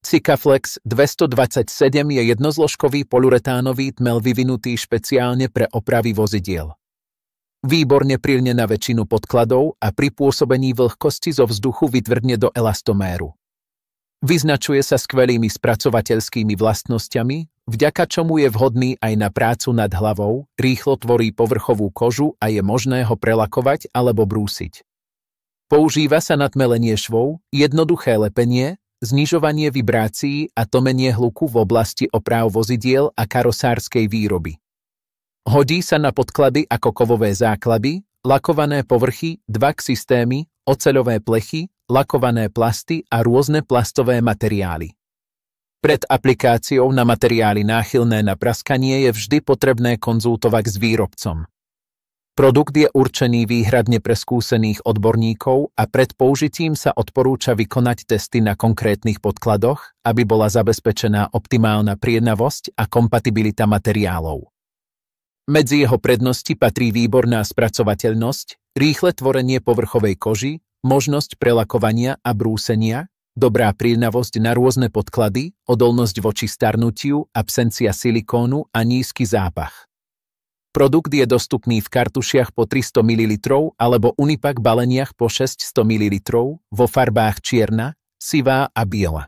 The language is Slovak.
Sikaflex 227 je jednozložkový polyuretánový tmel vyvinutý špeciálne pre opravy vozidiel. Výborne prilne na väčšinu podkladov a pri pôsobení vlhkosti zo vzduchu vytvrdne do elastoméru. Vyznačuje sa skvelými spracovateľskými vlastnosťami, vďaka čomu je vhodný aj na prácu nad hlavou, rýchlo tvorí povrchovú kožu a je možné ho prelakovať alebo brúsiť. Používa sa na tmelenie švov, jednoduché lepenie, znižovanie vibrácií a tlmenie hluku v oblasti opráv vozidiel a karosárskej výroby. Hodí sa na podklady ako kovové základy, lakované povrchy, dvak systémy, oceľové plechy, lakované plasty a rôzne plastové materiály. Pred aplikáciou na materiály náchylné na praskanie je vždy potrebné konzultovať s výrobcom. Produkt je určený výhradne pre skúsených odborníkov a pred použitím sa odporúča vykonať testy na konkrétnych podkladoch, aby bola zabezpečená optimálna priednavosť a kompatibilita materiálov. Medzi jeho prednosti patrí výborná spracovateľnosť, rýchle tvorenie povrchovej koži, možnosť prelakovania a brúsenia, dobrá priednavosť na rôzne podklady, odolnosť voči starnutiu, absencia silikónu a nízky zápach. Produkt je dostupný v kartušiach po 300 ml alebo Unipak baleniach po 600 ml vo farbách čierna, sivá a biela.